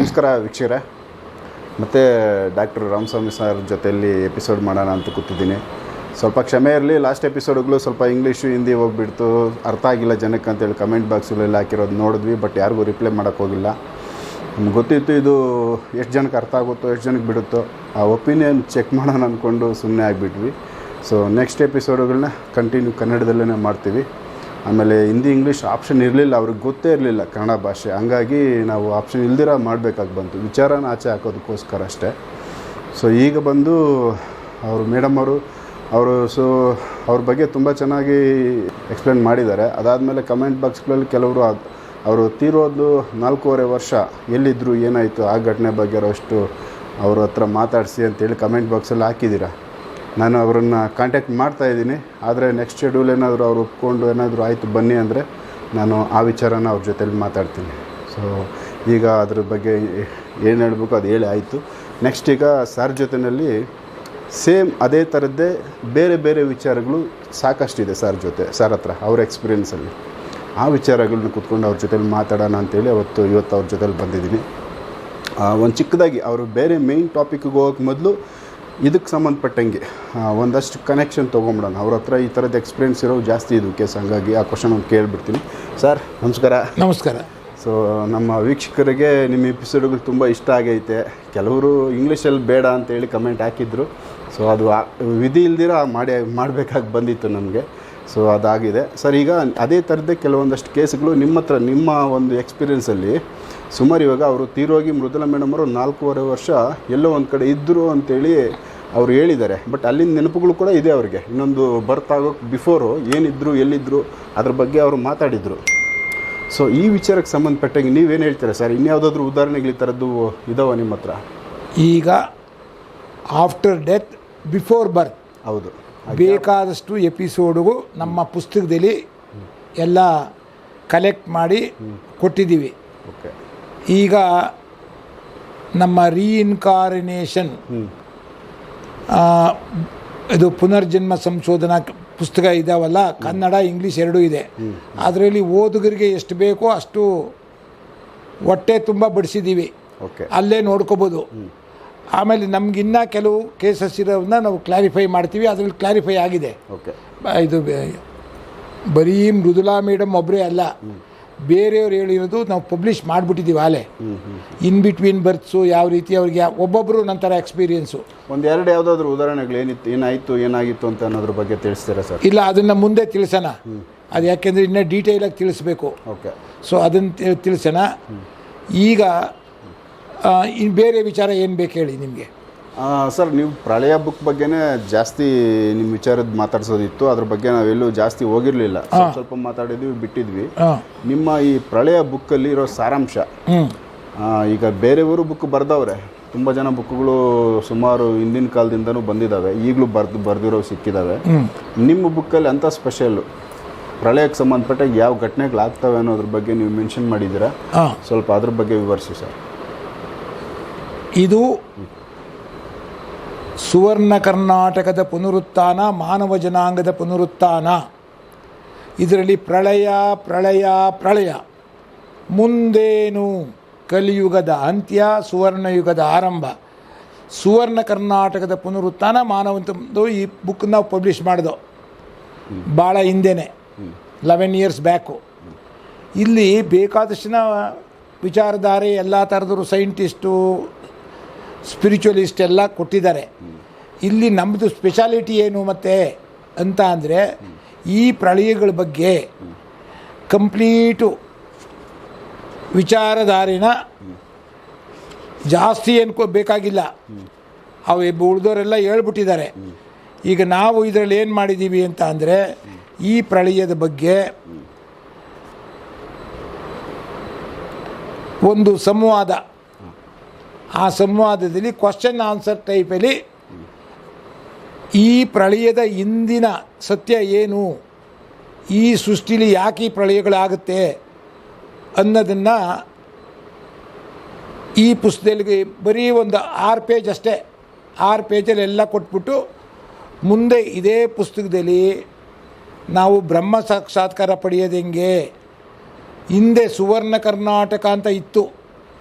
ನಮಸ್ಕಾರ ವೀಕ್ಷಕರೇ, ಮತ್ತು ಡಾಕ್ಟರ್ ರಾಮಸ್ವಾಮಿ ಸರ್ ಜೊತೆಯಲ್ಲಿ ಎಪಿಸೋಡ್ ಮಾಡೋಣ ಅಂತ ಕೂತಿದ್ದೀನಿ. ಸ್ವಲ್ಪ ಕ್ಷಮೆ ಇರಲಿ, ಲಾಸ್ಟ್ ಎಪಿಸೋಡ್ಗಳು ಸ್ವಲ್ಪ ಇಂಗ್ಲೀಷು ಹಿಂದಿ ಹೋಗ್ಬಿಡ್ತು, ಅರ್ಥ ಆಗಿಲ್ಲ ಜನಕ್ಕೆ ಅಂತೇಳಿ ಕಮೆಂಟ್ ಬಾಕ್ಸಲ್ಲೆಲ್ಲ ಹಾಕಿರೋದು ನೋಡಿದ್ವಿ. ಬಟ್ ಯಾರಿಗೂ ರಿಪ್ಲೈ ಮಾಡೋಕ್ಕೆ ಹೋಗಿಲ್ಲ. ನಮ್ಗೆ ಗೊತ್ತಿತ್ತು ಇದು ಎಷ್ಟು ಜನಕ್ಕೆ ಅರ್ಥ ಆಗುತ್ತೋ ಎಷ್ಟು ಜನಕ್ಕೆ ಬಿಡುತ್ತೋ, ಆ ಒಪಿನಿಯನ್ ಚೆಕ್ ಮಾಡೋಣ ಅಂದ್ಕೊಂಡು ಸುಮ್ಮನೆ ಆಗಿಬಿಟ್ವಿ. ಸೊ ನೆಕ್ಸ್ಟ್ ಎಪಿಸೋಡುಗಳನ್ನ ಕಂಟಿನ್ಯೂ ಕನ್ನಡದಲ್ಲೇ ಮಾಡ್ತೀವಿ. ಆಮೇಲೆ ಹಿಂದಿ ಇಂಗ್ಲೀಷ್ ಆಪ್ಷನ್ ಇರಲಿಲ್ಲ, ಅವ್ರಿಗೆ ಗೊತ್ತೇ ಇರಲಿಲ್ಲ ಕನ್ನಡ ಭಾಷೆ. ಹಂಗಾಗಿ ನಾವು ಆಪ್ಷನ್ ಇಲ್ದಿರ ಮಾಡಬೇಕಾಗಿ ಬಂತು, ವಿಚಾರನ ಆಚೆ ಹಾಕೋದಕ್ಕೋಸ್ಕರ ಅಷ್ಟೇ. ಸೊ ಈಗ ಬಂದು ಅವರು ಮೇಡಮ್ ಅವರು ಅವ್ರ ಬಗ್ಗೆ ತುಂಬ ಚೆನ್ನಾಗಿ ಎಕ್ಸ್ಪ್ಲೇನ್ ಮಾಡಿದ್ದಾರೆ. ಅದಾದಮೇಲೆ ಕಮೆಂಟ್ ಬಾಕ್ಸ್ಗಳಲ್ಲಿ ಕೆಲವರು ಅವರು ತೀರೋದು 4.5 ವರ್ಷ ಎಲ್ಲಿದ್ದರು, ಏನಾಯಿತು, ಆ ಘಟನೆ ಬಗ್ಗೆ ಅಷ್ಟು ಅವ್ರ ಹತ್ರ ಮಾತಾಡಿಸಿ ಅಂತೇಳಿ ಕಮೆಂಟ್ ಬಾಕ್ಸಲ್ಲಿ ಹಾಕಿದ್ದೀರಾ. ನಾನು ಅವರನ್ನು ಕಾಂಟ್ಯಾಕ್ಟ್ ಮಾಡ್ತಾಯಿದ್ದೀನಿ. ಆದರೆ ನೆಕ್ಸ್ಟ್ ಶೆಡ್ಯೂಲ್ ಏನಾದರೂ ಅವ್ರು ಒಪ್ಕೊಂಡು ಏನಾದರೂ ಆಯಿತು ಬನ್ನಿ ಅಂದರೆ ನಾನು ಆ ವಿಚಾರನ ಅವ್ರ ಜೊತೆಲಿ ಮಾತಾಡ್ತೀನಿ. ಸೊ ಈಗ ಅದ್ರ ಬಗ್ಗೆ ಏನು ಹೇಳಬೇಕು ಅದು ಹೇಳಿ ಆಯಿತು. ನೆಕ್ಸ್ಟ್ ಈಗ ಸರ್ ಜೊತೆಯಲ್ಲಿ ಸೇಮ್ ಅದೇ ಥರದ್ದೇ ಬೇರೆ ಬೇರೆ ವಿಚಾರಗಳು ಸಾಕಷ್ಟಿದೆ ಸರ್ ಹತ್ರ ಅವ್ರ ಎಕ್ಸ್ಪೀರಿಯೆನ್ಸಲ್ಲಿ. ಆ ವಿಚಾರಗಳನ್ನ ಕೂತ್ಕೊಂಡು ಅವ್ರ ಜೊತೆಲಿ ಮಾತಾಡೋಣ ಅಂತೇಳಿ ಇವತ್ತು ಅವ್ರ ಜೊತೆಲಿ ಬಂದಿದ್ದೀನಿ. ಒಂದು ಚಿಕ್ಕದಾಗಿ ಅವರು ಬೇರೆ ಮೇಯ್ನ್ ಟಾಪಿಕ್ಗೆ ಹೋಗೋಕ್ಕೆ ಮೊದಲು ಇದಕ್ಕೆ ಸಂಬಂಧಪಟ್ಟಂಗೆ ಒಂದಷ್ಟು ಕನೆಕ್ಷನ್ ತೊಗೊಂಬಿಡೋಣ. ಅವ್ರ ಹತ್ರ ಈ ಥರದ ಎಕ್ಸ್ಪೀರಿಯೆನ್ಸ್ ಇರೋ ಜಾಸ್ತಿ ಇದು ಕೇಸ್, ಹಂಗಾಗಿ ಆ ಕ್ವಶನ್ ಒಂದು ಕೇಳಿಬಿಡ್ತೀನಿ. ಸರ್ ನಮಸ್ಕಾರ. ನಮಸ್ಕಾರ. ಸೊ ನಮ್ಮ ವೀಕ್ಷಕರಿಗೆ ನಿಮ್ಮ ಎಪಿಸೋಡ್ಗಳು ತುಂಬ ಇಷ್ಟ ಆಗೈತೆ. ಕೆಲವರು ಇಂಗ್ಲೀಷಲ್ಲಿ ಬೇಡ ಅಂತೇಳಿ ಕಮೆಂಟ್ ಹಾಕಿದ್ರು. ಸೊ ಅದು ವಿಧಿ ಇಲ್ದಿರ ಮಾಡಬೇಕಾಗಿ ಬಂದಿತ್ತು ನಮಗೆ. ಸೊ ಅದಾಗಿದೆ ಸರ್. ಈಗ ಅದೇ ಥರದ್ದೇ ಕೆಲವೊಂದಷ್ಟು ಕೇಸ್ಗಳು ನಿಮ್ಮ ಒಂದು ಎಕ್ಸ್ಪೀರಿಯೆನ್ಸಲ್ಲಿ ಸುಮಾರು ಇವಾಗ ಅವರು ತೀರೋಗಿ ಮೃದುಲಾ ಮೇಡಮ್ ಅವರು 4.5 ವರ್ಷ ಎಲ್ಲೋ ಒಂದು ಕಡೆ ಇದ್ದರು ಅಂತೇಳಿ ಅವ್ರು ಹೇಳಿದ್ದಾರೆ. ಬಟ್ ಅಲ್ಲಿನ ನೆನಪುಗಳು ಕೂಡ ಇದೆ ಅವ್ರಿಗೆ. ಇನ್ನೊಂದು ಬರ್ತ್ ಆಗೋಕ್ಕೆ ಬಿಫೋರು ಏನಿದ್ರು ಎಲ್ಲಿದ್ದರು ಅದ್ರ ಬಗ್ಗೆ ಅವರು ಮಾತಾಡಿದರು. ಸೊ ಈ ವಿಚಾರಕ್ಕೆ ಸಂಬಂಧಪಟ್ಟಂಗೆ ನೀವೇನು ಹೇಳ್ತೀರಾ ಸರ್? ಇನ್ಯಾವುದಾದ್ರೂ ಉದಾಹರಣೆಗಳು ಈ ಥರದ್ದು ಇದಾವ ನಿಮ್ಮ ಹತ್ರ? ಈಗ ಆಫ್ಟರ್ ಡೆತ್ ಬಿಫೋರ್ ಬರ್ತ್ ಹೌದು, ಬೇಕಾದಷ್ಟು ಎಪಿಸೋಡುಗಳು ನಮ್ಮ ಪುಸ್ತಕದಲ್ಲಿ ಎಲ್ಲ ಕಲೆಕ್ಟ್ ಮಾಡಿ ಕೊಟ್ಟಿದ್ದೀವಿ. ಓಕೆ. ಈಗ ನಮ್ಮ ರೀಇನ್ಕಾರ್ನೇಷನ್ ಇದು ಪುನರ್ಜನ್ಮ ಸಂಶೋಧನಾ ಪುಸ್ತಕ ಇದಾವಲ್ಲ, ಕನ್ನಡ ಇಂಗ್ಲೀಷ್ ಎರಡೂ ಇದೆ. ಅದರಲ್ಲಿ ಓದುಗರಿಗೆ ಎಷ್ಟು ಬೇಕೋ ಅಷ್ಟು ಹೊಟ್ಟೆ ತುಂಬ ಬಡಿಸಿದ್ದೀವಿ. ಅಲ್ಲೇ ನೋಡ್ಕೋಬೋದು. ಆಮೇಲೆ ನಮಗಿನ್ನ ಕೆಲವು ಕೇಸಸ್ ಇರೋದನ್ನ ನಾವು ಕ್ಲಾರಿಫೈ ಮಾಡ್ತೀವಿ. ಅದರಲ್ಲಿ ಕ್ಲಾರಿಫೈ ಆಗಿದೆ. ಇದು ಬರೀ ಮೃದುಲಾ ಮೇಡಮ್ ಒಬ್ಬರೇ ಅಲ್ಲ, ಬೇರೆಯವ್ರು ಹೇಳಿರೋದು ನಾವು ಪಬ್ಲಿಷ್ ಮಾಡಿಬಿಟ್ಟಿದ್ದೀವಿ ಆಲೇ. ಇನ್ ಬಿಟ್ವೀನ್ ಬರ್ತ್ಸು ಯಾವ ರೀತಿ ಅವ್ರಿಗೆ ಒಬ್ಬೊಬ್ಬರು ನಂತರ ಎಕ್ಸ್ಪೀರಿಯೆನ್ಸು. ಒಂದೆರಡು ಯಾವುದಾದ್ರೂ ಉದಾಹರಣೆಗಳು ಏನಾಗಿತ್ತು ಅಂತ ಅನ್ನೋದ್ರ ಬಗ್ಗೆ ತಿಳಿಸ್ತೀರಾ ಸರ್? ಇಲ್ಲ, ಅದನ್ನು ಮುಂದೆ ತಿಳಿಸೋಣ. ಅದು ಯಾಕೆಂದರೆ ಇನ್ನೂ ಡೀಟೇಲಾಗಿ ತಿಳಿಸ್ಬೇಕು. ಓಕೆ. ಸೊ ಅದನ್ನು ತಿಳಿಸೋಣ. ಈಗ ಇನ್ನು ಬೇರೆ ವಿಚಾರ ಏನು ಬೇಕು ಹೇಳಿ ನಿಮಗೆ? ಸರ್, ನೀವು ಪ್ರಳಯ ಬುಕ್ ಬಗ್ಗೆನೇ ಜಾಸ್ತಿ ನಿಮ್ಮ ವಿಚಾರದ ಮಾತಾಡ್ಸೋದಿತ್ತು. ಅದ್ರ ಬಗ್ಗೆ ನಾವೆಲ್ಲೂ ಜಾಸ್ತಿ ಹೋಗಿರಲಿಲ್ಲ. ಸ್ವಲ್ಪ ಮಾತಾಡಿದ್ವಿ, ಬಿಟ್ಟಿದ್ವಿ. ನಿಮ್ಮ ಈ ಪ್ರಳಯ ಬುಕ್ಕಲ್ಲಿ ಇರೋ ಸಾರಾಂಶ, ಈಗ ಬೇರೆಯವರು ಬುಕ್ ಬರೆದವ್ರೆ, ತುಂಬ ಜನ ಬುಕ್ಗಳು ಸುಮಾರು ಹಿಂದಿನ ಕಾಲದಿಂದನೂ ಬಂದಿದ್ದಾವೆ, ಈಗಲೂ ಬರೆದಿರೋ ಸಿಕ್ಕಿದ್ದಾವೆ. ನಿಮ್ಮ ಬುಕ್ಕಲ್ಲಿ ಅಂಥ ಸ್ಪೆಷಲ್ಲು ಪ್ರಳಯಕ್ಕೆ ಸಂಬಂಧಪಟ್ಟ ಯಾವ ಘಟನೆಗಳಾಗ್ತವೆ ಅನ್ನೋದ್ರ ಬಗ್ಗೆ ನೀವು ಮೆನ್ಷನ್ ಮಾಡಿದ್ದೀರಾ. ಸ್ವಲ್ಪ ಅದ್ರ ಬಗ್ಗೆ ವಿವರಿಸಿ ಸರ್. ಇದು ಸುವರ್ಣ ಕರ್ನಾಟಕದ ಪುನರುತ್ಥಾನ, ಮಾನವ ಜನಾಂಗದ ಪುನರುತ್ಥಾನ. ಇದರಲ್ಲಿ ಪ್ರಳಯ ಪ್ರಳಯ ಪ್ರಳಯ, ಮುಂದೇನು ಕಲಿಯುಗದ ಅಂತ್ಯ, ಸುವರ್ಣಯುಗದ ಆರಂಭ, ಸುವರ್ಣ ಕರ್ನಾಟಕದ ಪುನರುತ್ಥಾನ ಮಾನವಂತದ್ದು. ಈ ಬುಕ್ ನಾವು ಪಬ್ಲಿಷ್ ಮಾಡಿದೋ ಭಾಳ ಹಿಂದೆನೇ, 11 ಇಯರ್ಸ್ ಬ್ಯಾಕು. ಇಲ್ಲಿ ಬೇಕಾದಷ್ಟು ವಿಚಾರಧಾರೆ ಎಲ್ಲ ಥರದ್ರು ಸೈಂಟಿಸ್ಟು, ಸ್ಪಿರಿಚುವಲಿಸ್ಟ್ ಎಲ್ಲ ಕೊಟ್ಟಿದ್ದಾರೆ. ಇಲ್ಲಿ ನಮ್ಮದು ಸ್ಪೆಷಾಲಿಟಿ ಏನು ಮತ್ತು ಅಂತ ಅಂದರೆ ಈ ಪ್ರಳಯಗಳ ಬಗ್ಗೆ ಕಂಪ್ಲೀಟು ವಿಚಾರಧಾರೆನ ಜಾಸ್ತಿ ಏನು ಬೇಕಾಗಿಲ್ಲ, ಅವು ಉಳಿದವರೆಲ್ಲ ಹೇಳ್ಬಿಟ್ಟಿದ್ದಾರೆ. ಈಗ ನಾವು ಇದರಲ್ಲಿ ಏನು ಮಾಡಿದ್ದೀವಿ ಅಂತ ಅಂದರೆ ಈ ಪ್ರಳಯದ ಬಗ್ಗೆ ಒಂದು ಸಂವಾದ, ಆ ಸಂವಾದದಲ್ಲಿ ಕ್ವಶನ್ ಆನ್ಸರ್ ಟೈಪಲ್ಲಿ ಈ ಪ್ರಳಯದ ಹಿಂದಿನ ಸತ್ಯ ಏನು, ಈ ಸೃಷ್ಟಿಲಿ ಯಾಕೆ ಈ ಪ್ರಳಯಗಳಾಗುತ್ತೆ ಅನ್ನೋದನ್ನು ಈ ಪುಸ್ತಕದಲ್ಲಿ ಬರೀ ಒಂದು 6 ಪೇಜ್ ಅಷ್ಟೇ, 6 ಪೇಜಲ್ಲಿ ಎಲ್ಲ ಕೊಟ್ಬಿಟ್ಟು ಮುಂದೆ ಇದೇ ಪುಸ್ತಕದಲ್ಲಿ ನಾವು ಬ್ರಹ್ಮ ಸಾಕ್ಷಾತ್ಕಾರ ಪಡೆಯೋದು ಹೆಂಗೆ, ಹಿಂದೆ ಸುವರ್ಣ ಕರ್ನಾಟಕ ಅಂತ ಇತ್ತು,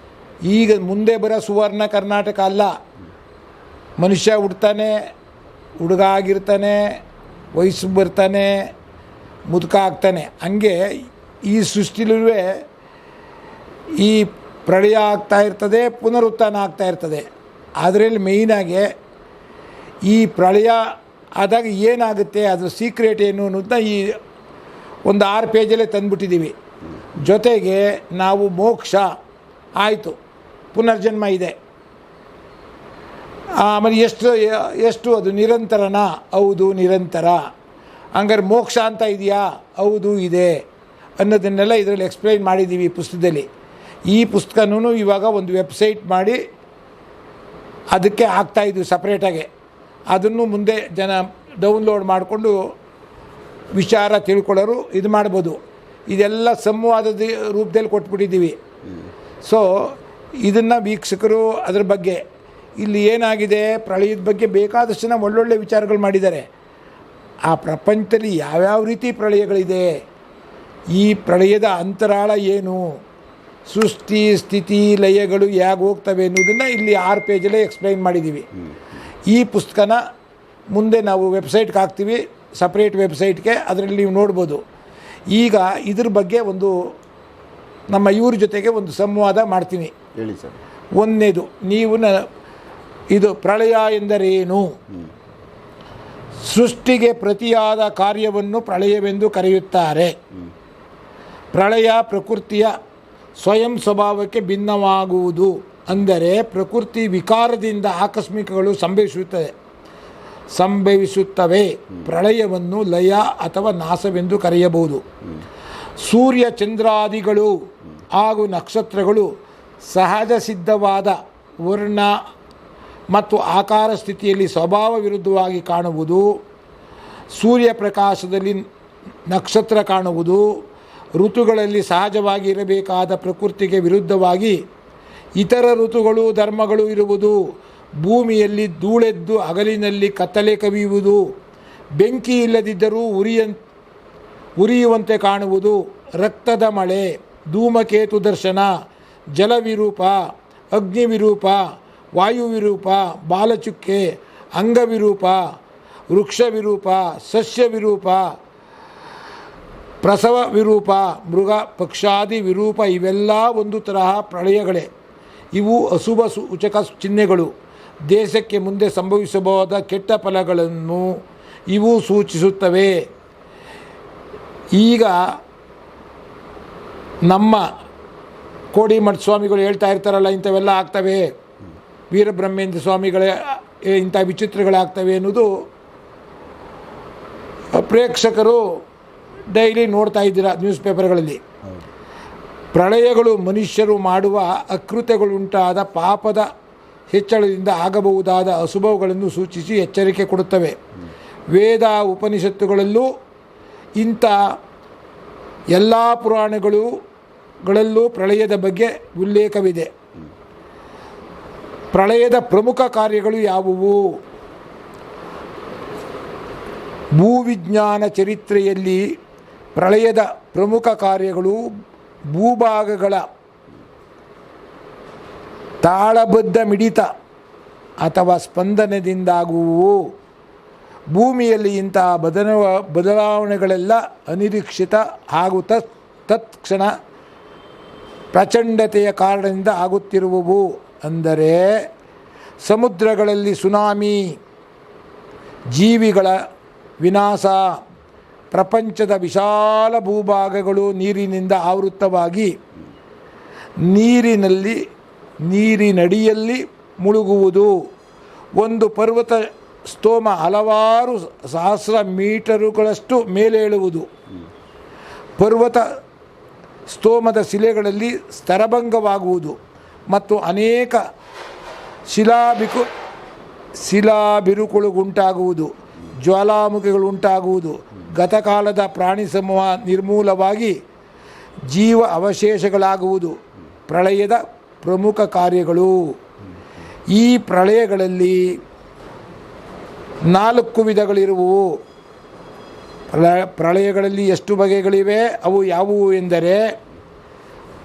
ಈಗ ಮುಂದೆ ಬರೋ ಸುವರ್ಣ ಕರ್ನಾಟಕ ಅಲ್ಲ. ಮನುಷ್ಯ ಹುಡ್ತಾನೆ, ಹುಡುಗ ಆಗಿರ್ತಾನೆ, ವಯಸ್ಸು ಬರ್ತಾನೆ, ಮುದುಕ ಆಗ್ತಾನೆ. ಹಂಗೆ ಈ ಸೃಷ್ಟಿಲೂ ಈ ಪ್ರಳಯ ಆಗ್ತಾ ಇರ್ತದೆ, ಪುನರುತ್ಥಾನ ಆಗ್ತಾ ಇರ್ತದೆ. ಅದರಲ್ಲಿ ಮೇಯ್ನಾಗಿ ಈ ಪ್ರಳಯ ಆದಾಗ ಏನಾಗುತ್ತೆ, ಅದ್ರ ಸೀಕ್ರೆಟ್ ಏನು ಅನ್ನೋದನ್ನ ಈ ಒಂದು 6 ಪೇಜಲ್ಲೇ ತಂದುಬಿಟ್ಟಿದ್ದೀವಿ. ಜೊತೆಗೆ ನಾವು ಮೋಕ್ಷ ಆಯಿತು, ಪುನರ್ಜನ್ಮ ಇದೆ, ಆಮೇಲೆ ಎಷ್ಟು ಅದು ನಿರಂತರನಾ? ಹೌದು ನಿರಂತರ. ಹಂಗಾರೆ ಮೋಕ್ಷ ಅಂತ ಇದೆಯಾ? ಹೌದು ಇದೆ ಅನ್ನೋದನ್ನೆಲ್ಲ ಇದರಲ್ಲಿ ಎಕ್ಸ್ಪ್ಲೈನ್ ಮಾಡಿದ್ದೀವಿ ಈ ಪುಸ್ತಕದಲ್ಲಿ. ಈ ಪುಸ್ತಕನೂ ಇವಾಗ ಒಂದು ವೆಬ್ಸೈಟ್ ಮಾಡಿ ಅದಕ್ಕೆ ಹಾಕ್ತಾಯಿದ್ವಿ ಸಪ್ರೇಟಾಗೆ. ಅದನ್ನು ಮುಂದೆ ಜನ ಡೌನ್ಲೋಡ್ ಮಾಡಿಕೊಂಡು ವಿಚಾರ ತಿಳ್ಕೊಳ್ಳೋರು ಇದು ಮಾಡ್ಬೋದು. ಇದೆಲ್ಲ ಸಂವಾದದ ರೂಪದಲ್ಲಿ ಕೊಟ್ಬಿಟ್ಟಿದ್ದೀವಿ. ಸೊ ಇದನ್ನು ವೀಕ್ಷಕರು ಅದ್ರ ಬಗ್ಗೆ ಇಲ್ಲಿ ಏನಾಗಿದೆ ಪ್ರಳಯದ ಬಗ್ಗೆ ಬೇಕಾದಷ್ಟು ಜನ ಒಳ್ಳೊಳ್ಳೆ ವಿಚಾರಗಳು ಮಾಡಿದ್ದಾರೆ. ಆ ಪ್ರಪಂಚದಲ್ಲಿ ಯಾವ್ಯಾವ ರೀತಿ ಪ್ರಳಯಗಳಿದೆ, ಈ ಪ್ರಳಯದ ಅಂತರಾಳ ಏನು, ಸೃಷ್ಟಿ ಸ್ಥಿತಿ ಲಯಗಳು ಹೇಗೆ ಹೋಗ್ತವೆ ಅನ್ನೋದನ್ನು ಇಲ್ಲಿ 6 ಪೇಜಲ್ಲೇ ಎಕ್ಸ್ಪ್ಲೈನ್ ಮಾಡಿದ್ದೀವಿ. ಈ ಪುಸ್ತಕನ ಮುಂದೆ ನಾವು ವೆಬ್ಸೈಟ್ಗೆ ಹಾಕ್ತೀವಿ, ಸಪ್ರೇಟ್ ವೆಬ್ಸೈಟ್ಗೆ, ಅದರಲ್ಲಿ ನೀವು ನೋಡ್ಬೋದು. ಈಗ ಇದ್ರ ಬಗ್ಗೆ ಒಂದು ನಮ್ಮ ಇವ್ರ ಜೊತೆಗೆ ಒಂದು ಸಂವಾದ ಮಾಡ್ತೀನಿ. ಹೇಳಿ ಸರ್. ಒಂದನೇದು, ನೀವು ಇದು ಪ್ರಳಯ ಎಂದರೇನು? ಸೃಷ್ಟಿಗೆ ಪ್ರತಿಯಾದ ಕಾರ್ಯವನ್ನು ಪ್ರಳಯವೆಂದು ಕರೆಯುತ್ತಾರೆ. ಪ್ರಳಯ ಪ್ರಕೃತಿಯ ಸ್ವಯಂ ಸ್ವಭಾವಕ್ಕೆ ಭಿನ್ನವಾಗುವುದು. ಅಂದರೆ ಪ್ರಕೃತಿ ವಿಕಾರದಿಂದ ಆಕಸ್ಮಿಕಗಳು ಸಂಭವಿಸುತ್ತವೆ. ಪ್ರಳಯವನ್ನು ಲಯ ಅಥವಾ ನಾಶವೆಂದು ಕರೆಯಬಹುದು. ಸೂರ್ಯ ಚಂದ್ರಾದಿಗಳು ಹಾಗೂ ನಕ್ಷತ್ರಗಳು ಸಹಜ ಸಿದ್ಧವಾದ ವರ್ಣ ಮತ್ತು ಆಕಾರ ಸ್ಥಿತಿಯಲ್ಲಿ ಸ್ವಭಾವ ವಿರುದ್ಧವಾಗಿ ಕಾಣುವುದು. ಸೂರ್ಯಪ್ರಕಾಶದಲ್ಲಿ ನಕ್ಷತ್ರ ಕಾಣುವುದು. ಋತುಗಳಲ್ಲಿ ಸಹಜವಾಗಿ ಇರಬೇಕಾದ ಪ್ರಕೃತಿಗೆ ವಿರುದ್ಧವಾಗಿ ಇತರ ಋತುಗಳು ಧರ್ಮಗಳು ಇರುವುದು. ಭೂಮಿಯಲ್ಲಿ ಧೂಳೆದ್ದು ಹಗಲಿನಲ್ಲಿ ಕತ್ತಲೆ ಕವಿಯುವುದು. ಬೆಂಕಿ ಇಲ್ಲದಿದ್ದರೂ ಉರಿಯುವಂತೆ ಕಾಣುವುದು. ರಕ್ತದ ಮಳೆ, ಧೂಮಕೇತು ದರ್ಶನ, ಜಲವಿರೂಪ, ಅಗ್ನಿವಿರೂಪ, ವಾಯುವಿರೂಪ, ಬಾಲಚುಕ್ಕೆ, ಅಂಗವಿರೂಪ, ವೃಕ್ಷವಿರೂಪ, ಸಸ್ಯವಿರೂಪ, ಪ್ರಸವ ವಿರೂಪ, ಮೃಗ ಪಕ್ಷಾದಿ ವಿರೂಪ ಇವೆಲ್ಲ ಒಂದು ತರಹ ಪ್ರಳಯಗಳೇ. ಇವು ಅಶುಭ ಸೂಚಕ ಚಿಹ್ನೆಗಳು. ದೇಶಕ್ಕೆ ಮುಂದೆ ಸಂಭವಿಸಬಹುದಾದ ಕೆಟ್ಟ ಫಲಗಳನ್ನು ಇವು ಸೂಚಿಸುತ್ತವೆ. ಈಗ ನಮ್ಮ ಕೋಡಿಮಠ ಸ್ವಾಮಿಗಳು ಹೇಳ್ತಾ ಇರ್ತಾರಲ್ಲ, ಇಂಥವೆಲ್ಲ ಆಗ್ತವೆ, ವೀರಬ್ರಹ್ಮೇಂದ್ರ ಸ್ವಾಮಿಗಳೇ ಇಂಥ ವಿಚಿತ್ರಗಳಾಗ್ತವೆ ಅನ್ನೋದು ಪ್ರೇಕ್ಷಕರು ಡೈಲಿ ನೋಡ್ತಾ ಇದ್ದೀರಾ ನ್ಯೂಸ್ ಪೇಪರ್ಗಳಲ್ಲಿ. ಪ್ರಳಯಗಳು ಮನುಷ್ಯರು ಮಾಡುವ ಅಕೃತ್ಯಗಳುಂಟಾದ ಪಾಪದ ಹೆಚ್ಚಳದಿಂದ ಆಗಬಹುದಾದ ಅಶುಭಗಳನ್ನು ಸೂಚಿಸಿ ಎಚ್ಚರಿಕೆ ಕೊಡುತ್ತವೆ. ವೇದ ಉಪನಿಷತ್ತುಗಳಲ್ಲೂ ಇಂಥ ಎಲ್ಲ ಪುರಾಣಗಳಲ್ಲೂ ಪ್ರಳಯದ ಬಗ್ಗೆ ಉಲ್ಲೇಖವಿದೆ. ಪ್ರಳಯದ ಪ್ರಮುಖ ಕಾರ್ಯಗಳು ಯಾವುವು? ಭೂವಿಜ್ಞಾನ ಚರಿತ್ರೆಯಲ್ಲಿ ಪ್ರಳಯದ ಪ್ರಮುಖ ಕಾರ್ಯಗಳು ಭೂಭಾಗಗಳ ತಾಳಬದ್ಧ ಮಿಡಿತ ಅಥವಾ ಸ್ಪಂದನದಿಂದಾಗುವು. ಭೂಮಿಯಲ್ಲಿ ಇಂತಹ ಬದಲಾವಣೆಗಳೆಲ್ಲ ಅನಿರೀಕ್ಷಿತ ಹಾಗೂ ತತ್ಕ್ಷಣ ಪ್ರಚಂಡತೆಯ ಕಾರಣದಿಂದ ಆಗುತ್ತಿರುವವು. ಅಂದರೆ ಸಮುದ್ರಗಳಲ್ಲಿ ಸುನಾಮಿ, ಜೀವಿಗಳ ವಿನಾಶ, ಪ್ರಪಂಚದ ವಿಶಾಲ ಭೂಭಾಗಗಳು ನೀರಿನಿಂದ ಆವೃತವಾಗಿ ನೀರಿನಡಿಯಲ್ಲಿ ಮುಳುಗುವುದು. ಒಂದು ಪರ್ವತ ಸ್ತೋಮ ಹಲವಾರು ಸಹಸ್ರ ಮೀಟರುಗಳಷ್ಟು ಮೇಲೇಳುವುದು. ಪರ್ವತ ಸ್ತೋಮದ ಶಿಲೆಗಳಲ್ಲಿ ಸ್ತರಭಂಗವಾಗುವುದು ಮತ್ತು ಅನೇಕ ಶಿಲಾಬಿರುಕುಗಳುಂಟಾಗುವುದು. ಜ್ವಾಲಾಮುಖಿಗಳುಂಟಾಗುವುದು. ಗತಕಾಲದ ಪ್ರಾಣಿ ಸಮೂಹ ನಿರ್ಮೂಲವಾಗಿ ಜೀವ ಅವಶೇಷಗಳಾಗುವುದು ಪ್ರಳಯದ ಪ್ರಮುಖ ಕಾರ್ಯಗಳು. ಈ ಪ್ರಳಯಗಳಲ್ಲಿ 4 ವಿಧಗಳಿರುವವು. ಪ್ರಳಯಗಳಲ್ಲಿ ಎಷ್ಟು ಬಗೆಗಳಿವೆ? ಅವು ಯಾವುವು ಎಂದರೆ,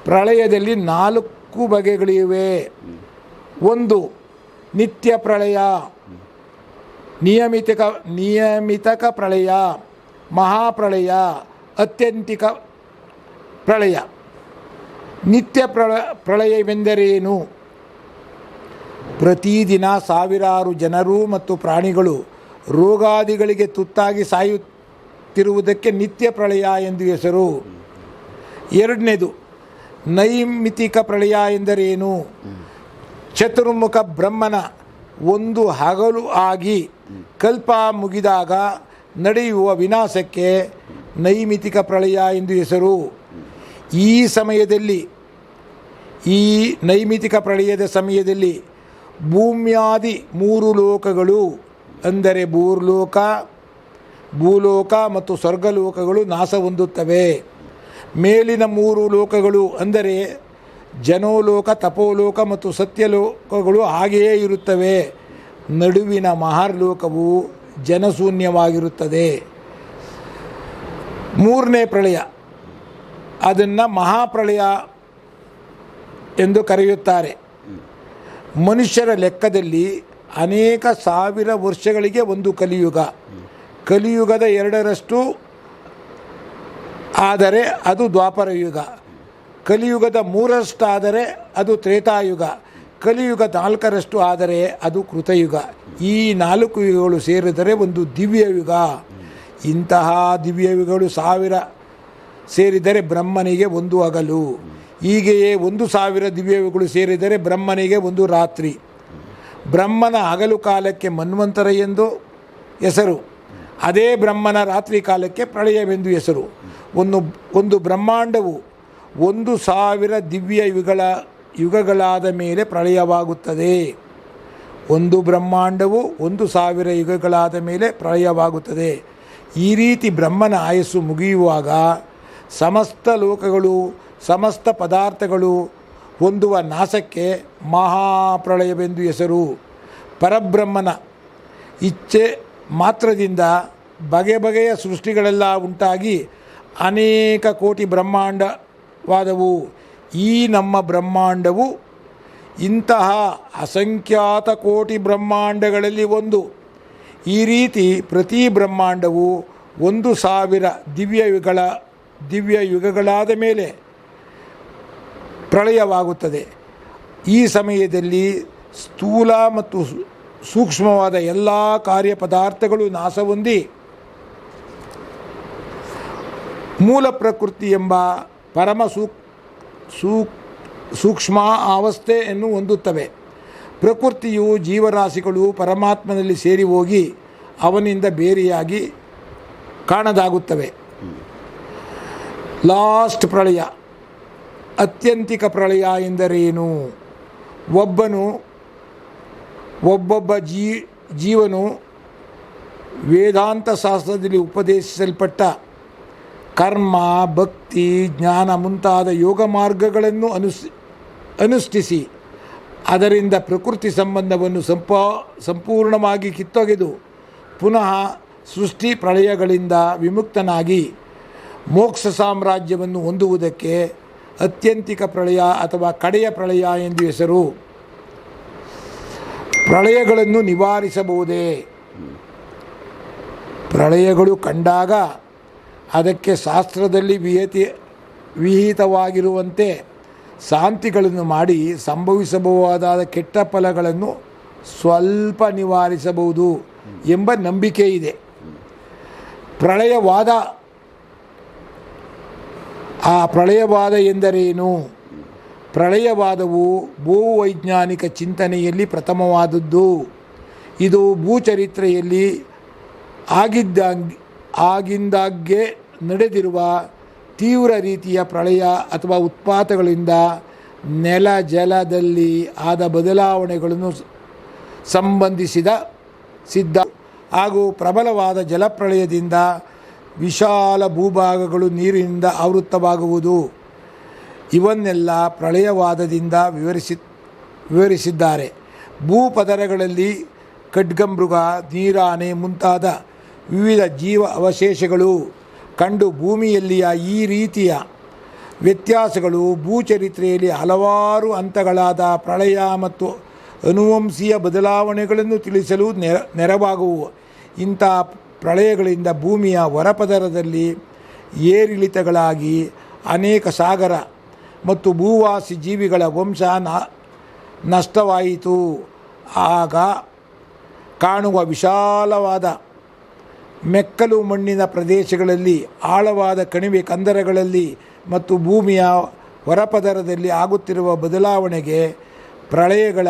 ಪ್ರಳಯದಲ್ಲಿ 4 4 ಬಗೆಗಳಿವೆ. 1 ನಿತ್ಯ ಪ್ರಳಯ, ನಿಯಮಿತಕ ಪ್ರಳಯ, ಮಹಾಪ್ರಳಯ, ಅತ್ಯಂತಿಕ ಪ್ರಳಯ. ನಿತ್ಯ ಪ್ರಳಯವೆಂದರೇನು? ಪ್ರತಿದಿನ ಸಾವಿರಾರು ಜನರು ಮತ್ತು ಪ್ರಾಣಿಗಳು ರೋಗಾದಿಗಳಿಗೆ ತುತ್ತಾಗಿ ಸಾಯುತ್ತಿರುವುದಕ್ಕೆ ನಿತ್ಯ ಪ್ರಳಯ ಎಂದು ಹೆಸರು. 2ನೇದು ನೈಮಿತಿಕ ಪ್ರಳಯ ಎಂದರೇನು? ಚತುರ್ಮುಖ ಬ್ರಹ್ಮನ ಒಂದು ಹಗಲು ಆಗಿ ಕಲ್ಪ ಮುಗಿದಾಗ ನಡೆಯುವ ವಿನಾಶಕ್ಕೆ ನೈಮಿತಿಕ ಪ್ರಳಯ ಎಂದು ಹೆಸರು. ಈ ನೈಮಿತಿಕ ಪ್ರಳಯದ ಸಮಯದಲ್ಲಿ ಭೂಮ್ಯಾದಿ 3 ಲೋಕಗಳು ಅಂದರೆ ಭೂಲೋಕ ಮತ್ತು ಸ್ವರ್ಗಲೋಕಗಳು ನಾಶ ಹೊಂದುತ್ತವೆ. ಮೇಲಿನ 3 ಲೋಕಗಳು ಅಂದರೆ ಜನೋಲೋಕ, ತಪೋಲೋಕ ಮತ್ತು ಸತ್ಯಲೋಕಗಳು ಹಾಗೆಯೇ ಇರುತ್ತವೆ. ನಡುವಿನ ಮಹರ್ಲೋಕವು ಜನಶೂನ್ಯವಾಗಿರುತ್ತದೆ. 3ನೇ ಪ್ರಳಯ, ಅದನ್ನು ಮಹಾಪ್ರಳಯ ಎಂದು ಕರೆಯುತ್ತಾರೆ. ಮನುಷ್ಯರ ಲೆಕ್ಕದಲ್ಲಿ ಅನೇಕ ಸಾವಿರ ವರ್ಷಗಳಿಗೆ ಒಂದು ಕಲಿಯುಗ. ಕಲಿಯುಗದ 2ರಷ್ಟು ಆದರೆ ಅದು ದ್ವಾಪರ ಯುಗ. ಕಲಿಯುಗದ 3ರಷ್ಟು ಆದರೆ ಅದು ತ್ರೇತಾಯುಗ. ಕಲಿಯುಗ 4ರಷ್ಟು ಆದರೆ ಅದು ಕೃತಯುಗ. ಈ 4 ಯುಗಗಳು ಸೇರಿದರೆ ಒಂದು ದಿವ್ಯಯುಗ. ಇಂತಹ ದಿವ್ಯಯುಗಗಳು 1000 ಸೇರಿದರೆ ಬ್ರಹ್ಮನಿಗೆ ಒಂದು ಹಗಲು. ಹೀಗೆಯೇ 1,000 ದಿವ್ಯಯುಗಗಳು ಸೇರಿದರೆ ಬ್ರಹ್ಮನಿಗೆ ಒಂದು ರಾತ್ರಿ. ಬ್ರಹ್ಮನ ಹಗಲು ಕಾಲಕ್ಕೆ ಮನ್ವಂತರ ಎಂದು ಹೆಸರು. ಅದೇ ಬ್ರಹ್ಮನ ರಾತ್ರಿ ಕಾಲಕ್ಕೆ ಪ್ರಳಯವೆಂದು ಹೆಸರು. ಒಂದು ಬ್ರಹ್ಮಾಂಡವು 1,000 ದಿವ್ಯ ಯುಗಗಳಾದ ಮೇಲೆ ಪ್ರಳಯವಾಗುತ್ತದೆ. ಒಂದು ಬ್ರಹ್ಮಾಂಡವು 1,000 ಯುಗಗಳಾದ ಮೇಲೆ ಪ್ರಳಯವಾಗುತ್ತದೆ. ಈ ರೀತಿ ಬ್ರಹ್ಮನ ಆಯಸ್ಸು ಮುಗಿಯುವಾಗ ಸಮಸ್ತ ಲೋಕಗಳು, ಸಮಸ್ತ ಪದಾರ್ಥಗಳು ಹೊಂದುವ ನಾಶಕ್ಕೆ ಮಹಾಪ್ರಳಯವೆಂದು ಹೆಸರು. ಪರಬ್ರಹ್ಮನ ಇಚ್ಛೆ ಮಾತ್ರದಿಂದ ಬಗೆಯ ಸೃಷ್ಟಿಗಳೆಲ್ಲ ಉಂಟಾಗಿ ಅನೇಕ ಕೋಟಿ ಬ್ರಹ್ಮಾಂಡವಾದವು. ಈ ನಮ್ಮ ಬ್ರಹ್ಮಾಂಡವು ಇಂತಹ ಅಸಂಖ್ಯಾತ ಕೋಟಿ ಬ್ರಹ್ಮಾಂಡಗಳಲ್ಲಿ ಒಂದು. ಈ ರೀತಿ ಪ್ರತಿ ಬ್ರಹ್ಮಾಂಡವು 1,000 ದಿವ್ಯ ಯುಗಗಳಾದ ಮೇಲೆ ಪ್ರಳಯವಾಗುತ್ತದೆ. ಈ ಸಮಯದಲ್ಲಿ ಸ್ಥೂಲ ಮತ್ತು ಸೂಕ್ಷ್ಮವಾದ ಎಲ್ಲ ಕಾರ್ಯಪದಾರ್ಥಗಳು ನಾಶ ಹೊಂದಿ ಮೂಲ ಪ್ರಕೃತಿ ಎಂಬ ಪರಮ ಸೂಕ್ಷ್ಮ ಅವಸ್ಥೆಯನ್ನು ಹೊಂದುತ್ತವೆ. ಪ್ರಕೃತಿಯು ಜೀವರಾಶಿಗಳು ಪರಮಾತ್ಮನಲ್ಲಿ ಸೇರಿ ಹೋಗಿ ಅವನಿಂದ ಬೇರೆಯಾಗಿ ಕಾಣದಾಗುತ್ತವೆ. ಲಾಸ್ಟ್ ಪ್ರಳಯ, ಅತ್ಯಂತಿಕ ಪ್ರಳಯ ಎಂದರೇನು? ಒಬ್ಬೊಬ್ಬ ಜೀವನು ವೇದಾಂತ ಶಾಸ್ತ್ರದಲ್ಲಿ ಉಪದೇಶಿಸಲ್ಪಟ್ಟ ಕರ್ಮ, ಭಕ್ತಿ, ಜ್ಞಾನ ಮುಂತಾದ ಯೋಗ ಮಾರ್ಗಗಳನ್ನು ಅನುಷ್ಠಿಸಿ ಅದರಿಂದ ಪ್ರಕೃತಿ ಸಂಬಂಧವನ್ನು ಸಂಪೂರ್ಣವಾಗಿ ಕಿತ್ತೊಗೆದು ಪುನಃ ಸೃಷ್ಟಿ ಪ್ರಳಯಗಳಿಂದ ವಿಮುಕ್ತನಾಗಿ ಮೋಕ್ಷ ಸಾಮ್ರಾಜ್ಯವನ್ನು ಹೊಂದುವುದಕ್ಕೆ ಅತ್ಯಂತಿಕ ಪ್ರಳಯ ಅಥವಾ ಕಡೆಯ ಪ್ರಳಯ ಎಂದು ಹೆಸರು. ಪ್ರಳಯಗಳನ್ನು ನಿವಾರಿಸಬಹುದೇ? ಪ್ರಳಯಗಳು ಕಂಡಾಗ ಅದಕ್ಕೆ ಶಾಸ್ತ್ರದಲ್ಲಿ ವಿಹಿತವಾಗಿರುವಂತೆ ಶಾಂತಿಗಳನ್ನು ಮಾಡಿ ಸಂಭವಿಸಬಹುದಾದ ಕೆಟ್ಟ ಫಲಗಳನ್ನು ಸ್ವಲ್ಪ ನಿವಾರಿಸಬಹುದು ಎಂಬ ನಂಬಿಕೆ ಇದೆ. ಪ್ರಳಯವಾದ ಎಂದರೇನು? ಪ್ರಳಯವಾದವು ಭೂವೈಜ್ಞಾನಿಕ ಚಿಂತನೆಯಲ್ಲಿ ಪ್ರಥಮವಾದದ್ದು. ಇದು ಭೂಚರಿತ್ರೆಯಲ್ಲಿ ಆಗಿಂದಾಗ್ಗೆ ನಡೆದಿರುವ ತೀವ್ರ ರೀತಿಯ ಪ್ರಳಯ ಅಥವಾ ಉತ್ಪಾತಗಳಿಂದ ನೆಲ ಜಲದಲ್ಲಿ ಆದ ಬದಲಾವಣೆಗಳನ್ನು ಸಂಬಂಧಿಸಿದ ಹಾಗೂ ಪ್ರಬಲವಾದ ಜಲಪ್ರಳಯದಿಂದ ವಿಶಾಲ ಭೂಭಾಗಗಳು ನೀರಿನಿಂದ ಆವೃತವಾಗುವುದು. ಇವನ್ನೆಲ್ಲ ಪ್ರಳಯವಾದದಿಂದ ವಿವರಿಸಿದ್ದಾರೆ. ಭೂಪದರಗಳಲ್ಲಿ ಖಡ್ಗಮೃಗ, ನೀರಾನೆ ಮುಂತಾದ ವಿವಿಧ ಜೀವ ಅವಶೇಷಗಳು ಕಂಡು ಭೂಮಿಯಲ್ಲಿಯ ಈ ರೀತಿಯ ವ್ಯತ್ಯಾಸಗಳು ಭೂಚರಿತ್ರೆಯಲ್ಲಿ ಹಲವಾರು ಹಂತಗಳಾದ ಪ್ರಳಯ ಮತ್ತು ಅನುವಂಶೀಯ ಬದಲಾವಣೆಗಳನ್ನು ತಿಳಿಸಲು ನೆರವಾಗುವು. ಇಂಥ ಪ್ರಳಯಗಳಿಂದ ಭೂಮಿಯ ಹೊರಪದರದಲ್ಲಿ ಏರಿಳಿತಗಳಾಗಿ ಅನೇಕ ಸಾಗರ ಮತ್ತು ಭೂವಾಸಿ ಜೀವಿಗಳ ವಂಶ ನಷ್ಟವಾಯಿತು. ಆಗ ಕಾಣುವ ವಿಶಾಲವಾದ ಮೆಕ್ಕಲು ಮಣ್ಣಿನ ಪ್ರದೇಶಗಳಲ್ಲಿ, ಆಳವಾದ ಕಣಿವೆ ಕಂದರಗಳಲ್ಲಿ ಮತ್ತು ಭೂಮಿಯ ಹೊರಪದರದಲ್ಲಿ ಆಗುತ್ತಿರುವ ಬದಲಾವಣೆಗೆ ಪ್ರಳಯಗಳ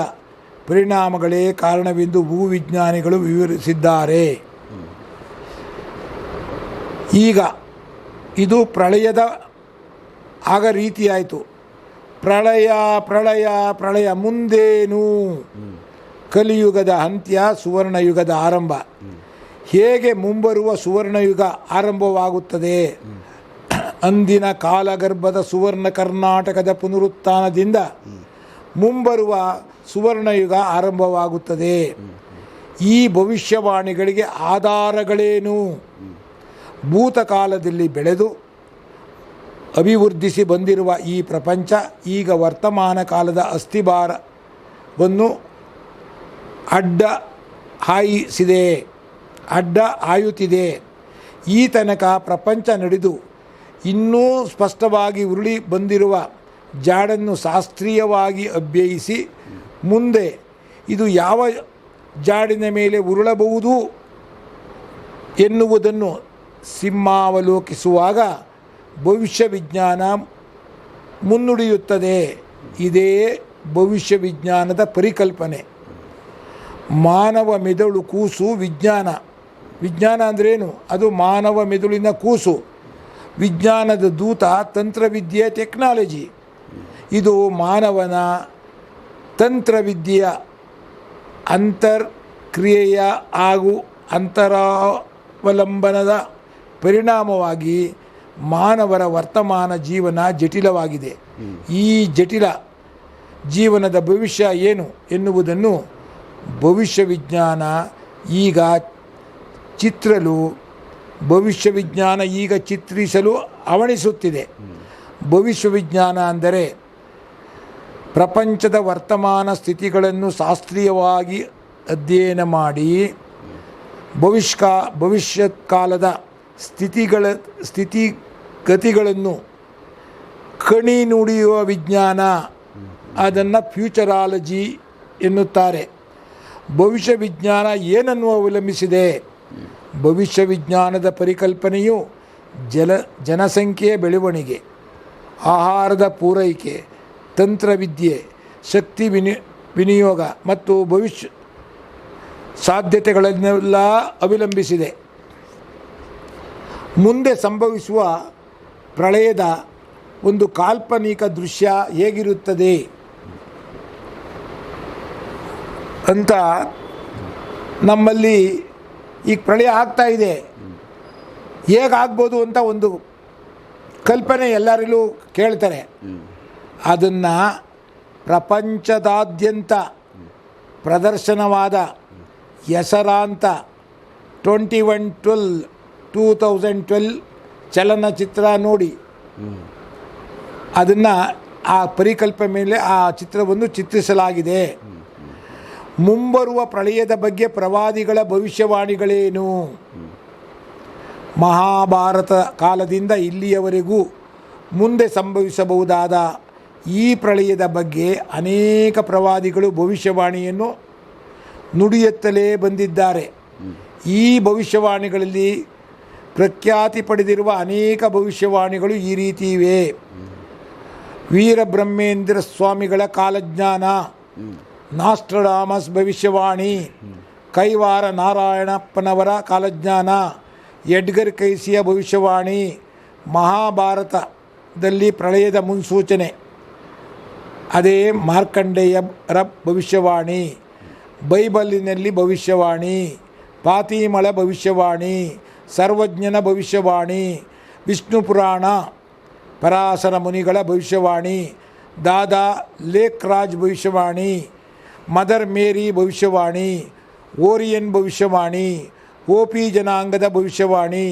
ಪರಿಣಾಮಗಳೇ ಕಾರಣವೆಂದು ಭೂವಿಜ್ಞಾನಿಗಳು ವಿವರಿಸಿದ್ದಾರೆ. ಈಗ ಇದು ಪ್ರಳಯದ ಆಗ ರೀತಿಯಾಯಿತು. ಪ್ರಳಯ ಪ್ರಳಯ ಪ್ರಳಯ ಮುಂದೇನು? ಕಲಿಯುಗದ ಅಂತ್ಯ, ಸುವರ್ಣಯುಗದ ಆರಂಭ. ಹೇಗೆ ಮುಂಬರುವ ಸುವರ್ಣಯುಗ ಆರಂಭವಾಗುತ್ತದೆ? ಅಂದಿನ ಕಾಲಗರ್ಭದ ಸುವರ್ಣ ಕರ್ನಾಟಕದ ಪುನರುತ್ಥಾನದಿಂದ ಮುಂಬರುವ ಸುವರ್ಣಯುಗ ಆರಂಭವಾಗುತ್ತದೆ. ಈ ಭವಿಷ್ಯವಾಣಿಗಳಿಗೆ ಆಧಾರಗಳೇನು? ಭೂತಕಾಲದಲ್ಲಿ ಬೆಳೆದು ಅಭಿವೃದ್ಧಿಸಿ ಬಂದಿರುವ ಈ ಪ್ರಪಂಚ ಈಗ ವರ್ತಮಾನ ಕಾಲದ ಅಸ್ಥಿಭಾರವನ್ನು ಅಡ್ಡ ಹಾಯುತ್ತಿದೆ. ಈ ತನಕ ಪ್ರಪಂಚ ನಡೆದು ಇನ್ನೂ ಸ್ಪಷ್ಟವಾಗಿ ಉರುಳಿ ಬಂದಿರುವ ಜಾಡನ್ನು ಶಾಸ್ತ್ರೀಯವಾಗಿ ಅಭ್ಯಯಿಸಿ ಮುಂದೆ ಇದು ಯಾವ ಜಾಡಿನ ಮೇಲೆ ಉರುಳಬಹುದು ಎನ್ನುವುದನ್ನು ಸಿಂಹಾವಲೋಕಿಸುವಾಗ ಭವಿಷ್ಯ ವಿಜ್ಞಾನ ಮುನ್ನುಡಿಯುತ್ತದೆ. ಇದೇ ಭವಿಷ್ಯ ವಿಜ್ಞಾನದ ಪರಿಕಲ್ಪನೆ. ಮಾನವ ಮೆದುಳು ಕೂಸು ವಿಜ್ಞಾನ. ವಿಜ್ಞಾನ ಅಂದ್ರೇನು? ಅದು ಮಾನವ ಮೆದುಳಿನ ಕೂಸು. ವಿಜ್ಞಾನದ ದೂತ ತಂತ್ರವಿದ್ಯೆ, ಟೆಕ್ನಾಲಜಿ. ಇದು ಮಾನವನ ತಂತ್ರವಿದ್ಯೆಯ ಅಂತರ್ಕ್ರಿಯೆಯ ಹಾಗೂ ಅಂತರಾವಲಂಬನದ ಪರಿಣಾಮವಾಗಿ ಮಾನವರ ವರ್ತಮಾನ ಜೀವನ ಜಟಿಲವಾಗಿದೆ. ಈ ಜಟಿಲ ಜೀವನದ ಭವಿಷ್ಯ ಏನು ಎನ್ನುವುದನ್ನು ಭವಿಷ್ಯ ವಿಜ್ಞಾನ ಈಗ ಚಿತ್ರಿಸಲು ಹವಣಿಸುತ್ತಿದೆ. ಭವಿಷ್ಯ ವಿಜ್ಞಾನ ಅಂದರೆ ಪ್ರಪಂಚದ ವರ್ತಮಾನ ಸ್ಥಿತಿಗಳನ್ನು ಶಾಸ್ತ್ರೀಯವಾಗಿ ಅಧ್ಯಯನ ಮಾಡಿ ಭವಿಷ್ಯತ್ಕಾಲದ ಸ್ಥಿತಿಗತಿಗಳನ್ನು ಕಣಿ ನುಡಿಯುವ ವಿಜ್ಞಾನ. ಅದನ್ನು ಫ್ಯೂಚರಾಲಜಿ ಎನ್ನುತ್ತಾರೆ. ಭವಿಷ್ಯ ವಿಜ್ಞಾನ ಏನನ್ನು ಅವಲಂಬಿಸಿದೆ? ಭವಿಷ್ಯ ವಿಜ್ಞಾನದ ಪರಿಕಲ್ಪನೆಯು ಜನಸಂಖ್ಯೆಯ ಬೆಳವಣಿಗೆ, ಆಹಾರದ ಪೂರೈಕೆ, ತಂತ್ರವಿದ್ಯೆ, ಶಕ್ತಿ ವಿನಿಯೋಗ ಮತ್ತು ಭವಿಷ್ಯ ಸಾಧ್ಯತೆಗಳನ್ನೆಲ್ಲ ಅವಲಂಬಿಸಿದೆ. ಮುಂದೆ ಸಂಭವಿಸುವ ಪ್ರಳಯದ ಒಂದು ಕಾಲ್ಪನಿಕ ದೃಶ್ಯ ಹೇಗಿರುತ್ತದೆ ಅಂತ ನಮ್ಮಲ್ಲಿ ಈಗ ಪ್ರಳಯ ಆಗ್ತಾ ಇದೆ, ಹೇಗಾಗ್ಬೋದು ಅಂತ ಒಂದು ಕಲ್ಪನೆ ಎಲ್ಲರಲ್ಲೂ ಕೇಳ್ತಾರೆ. ಅದನ್ನು ಪ್ರಪಂಚದಾದ್ಯಂತ ಪ್ರದರ್ಶನವಾದ ಹೆಸರಾಂತ 2012 ಚಲನಚಿತ್ರ ನೋಡಿ ಅದನ್ನು ಆ ಪರಿಕಲ್ಪನೆ ಮೇಲೆ ಆ ಚಿತ್ರವನ್ನು ಚಿತ್ರಿಸಲಾಗಿದೆ. ಮುಂಬರುವ ಪ್ರಳಯದ ಬಗ್ಗೆ ಪ್ರವಾದಿಗಳ ಭವಿಷ್ಯವಾಣಿಗಳೇನು? ಮಹಾಭಾರತ ಕಾಲದಿಂದ ಇಲ್ಲಿಯವರೆಗೂ ಮುಂದೆ ಸಂಭವಿಸಬಹುದಾದ ಈ ಪ್ರಳಯದ ಬಗ್ಗೆ ಅನೇಕ ಪ್ರವಾದಿಗಳು ಭವಿಷ್ಯವಾಣಿಯನ್ನು ನುಡಿಯುತ್ತಲೇ ಬಂದಿದ್ದಾರೆ. ಈ ಭವಿಷ್ಯವಾಣಿಗಳಲ್ಲಿ ಪ್ರಖ್ಯಾತಿ ಪಡೆದಿರುವ ಅನೇಕ ಭವಿಷ್ಯವಾಣಿಗಳು ಈ ರೀತಿ ಇವೆ. ವೀರಬ್ರಹ್ಮೇಂದ್ರ ಸ್ವಾಮಿಗಳ ಕಾಲಜ್ಞಾನ, ನಾಸ್ಟ್ರಡಾಮಸ್ ಭವಿಷ್ಯವಾಣಿ, ಕೈವಾರ ನಾರಾಯಣಪ್ಪನವರ ಕಾಲಜ್ಞಾನ, ಎಡ್ಗರ್ ಕೈಸಿಯ ಭವಿಷ್ಯವಾಣಿ, ಮಹಾಭಾರತದಲ್ಲಿ ಪ್ರಳಯದ ಮುನ್ಸೂಚನೆ, ಅದೇ ಮಾರ್ಕಂಡೇಯರ ಭವಿಷ್ಯವಾಣಿ, ಬೈಬಲಿನಲ್ಲಿ ಭವಿಷ್ಯವಾಣಿ, ಫಾತಿಮಳ ಭವಿಷ್ಯವಾಣಿ, ಸರ್ವಜ್ಞನ ಭವಿಷ್ಯವಾಣಿ, ವಿಷ್ಣು ಪುರಾಣ, ಪರಾಶರ ಮುನಿಗಳ ಭವಿಷ್ಯವಾಣಿ, ದಾದಾ ಲೇಖರಾಜ್ ಭವಿಷ್ಯವಾಣಿ, ಮದರ್ ಮೇರಿ ಭವಿಷ್ಯವಾಣಿ, ಓರಿಯನ್ ಭವಿಷ್ಯವಾಣಿ, ಓಪಿ ಜನಾಂಗದ ಭವಿಷ್ಯವಾಣಿ,